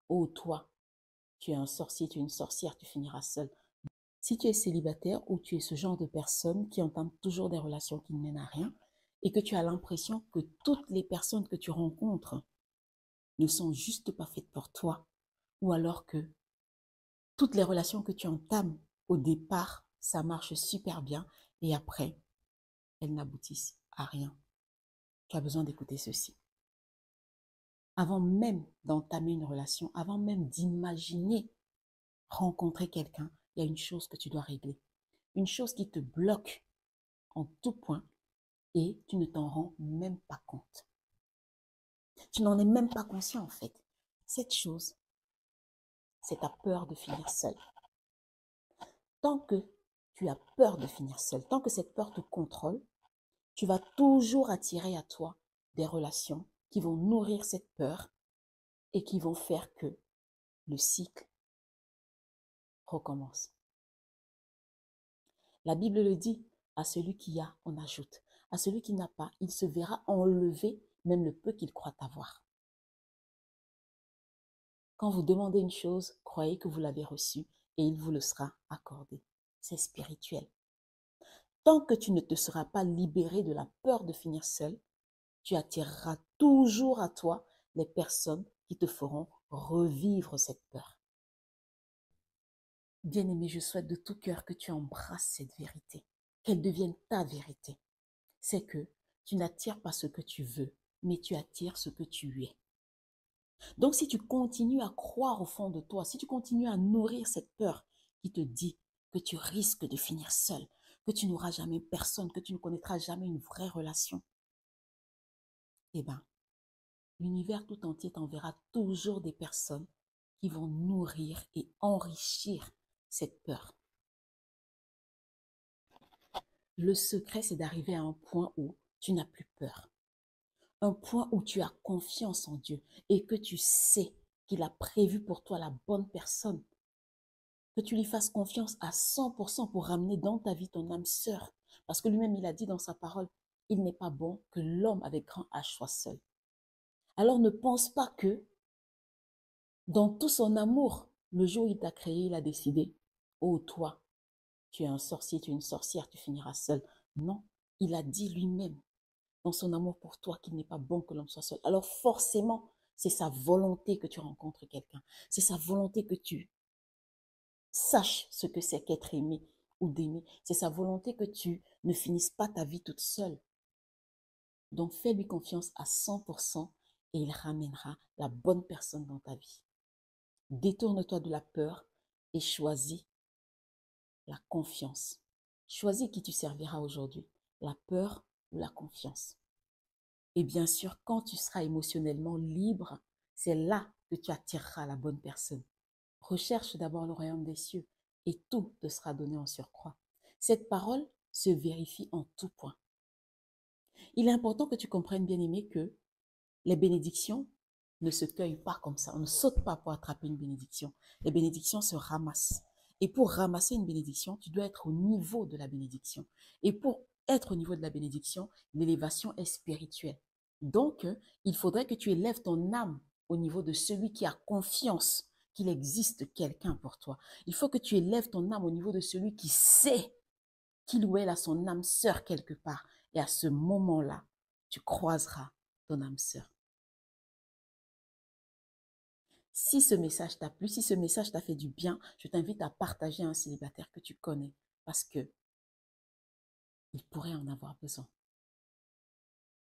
Oh, toi, tu es un sorcier, tu es une sorcière, tu finiras seul. Si tu es célibataire ou tu es ce genre de personne qui entame toujours des relations qui ne mènent à rien et que tu as l'impression que toutes les personnes que tu rencontres ne sont juste pas faites pour toi, ou alors que toutes les relations que tu entames au départ, ça marche super bien et après, elles n'aboutissent à rien. Tu as besoin d'écouter ceci. Avant même d'entamer une relation, avant même d'imaginer rencontrer quelqu'un, il y a une chose que tu dois régler. Une chose qui te bloque en tout point et tu ne t'en rends même pas compte. Tu n'en es même pas conscient en fait. Cette chose, c'est ta peur de finir seul. Tant que tu as peur de finir seul, tant que cette peur te contrôle, tu vas toujours attirer à toi des relations qui vont nourrir cette peur et qui vont faire que le cycle recommence. La Bible le dit, à celui qui a, on ajoute. À celui qui n'a pas, il se verra enlever même le peu qu'il croit avoir. Quand vous demandez une chose, croyez que vous l'avez reçue et il vous le sera accordé. C'est spirituel. Tant que tu ne te seras pas libéré de la peur de finir seul, tu attireras toujours à toi les personnes qui te feront revivre cette peur. Bien-aimé, je souhaite de tout cœur que tu embrasses cette vérité, qu'elle devienne ta vérité. C'est que tu n'attires pas ce que tu veux, mais tu attires ce que tu es. Donc, si tu continues à croire au fond de toi, si tu continues à nourrir cette peur qui te dit que tu risques de finir seul, que tu n'auras jamais personne, que tu ne connaîtras jamais une vraie relation, eh bien, l'univers tout entier t'enverra toujours des personnes qui vont nourrir et enrichir cette peur. Le secret, c'est d'arriver à un point où tu n'as plus peur. Un point où tu as confiance en Dieu et que tu sais qu'il a prévu pour toi la bonne personne. Que tu lui fasses confiance à 100% pour ramener dans ta vie ton âme sœur. Parce que lui-même, il a dit dans sa parole, il n'est pas bon que l'homme avec grand H soit seul. Alors ne pense pas que dans tout son amour, le jour où il t'a créé, il a décidé, oh toi, tu es un sorcier, tu es une sorcière, tu finiras seul. Non, il a dit lui-même dans son amour pour toi qu'il n'est pas bon que l'homme soit seul. Alors forcément, c'est sa volonté que tu rencontres quelqu'un. C'est sa volonté que tu saches ce que c'est qu'être aimé ou d'aimer. C'est sa volonté que tu ne finisses pas ta vie toute seule. Donc fais-lui confiance à 100% et il ramènera la bonne personne dans ta vie. Détourne-toi de la peur et choisis la confiance. Choisis qui tu serviras aujourd'hui, la peur ou la confiance. Et bien sûr, quand tu seras émotionnellement libre, c'est là que tu attireras la bonne personne. Recherche d'abord le royaume des cieux et tout te sera donné en surcroît. Cette parole se vérifie en tout point. Il est important que tu comprennes, bien-aimé, que les bénédictions ne se cueillent pas comme ça. On ne saute pas pour attraper une bénédiction. Les bénédictions se ramassent. Et pour ramasser une bénédiction, tu dois être au niveau de la bénédiction. Et pour être au niveau de la bénédiction, l'élévation est spirituelle. Donc, il faudrait que tu élèves ton âme au niveau de celui qui a confiance qu'il existe quelqu'un pour toi. Il faut que tu élèves ton âme au niveau de celui qui sait qu'il ou elle a son âme sœur quelque part. Et à ce moment-là, tu croiseras ton âme sœur. Si ce message t'a plu, si ce message t'a fait du bien, je t'invite à partager à un célibataire que tu connais parce que il pourrait en avoir besoin.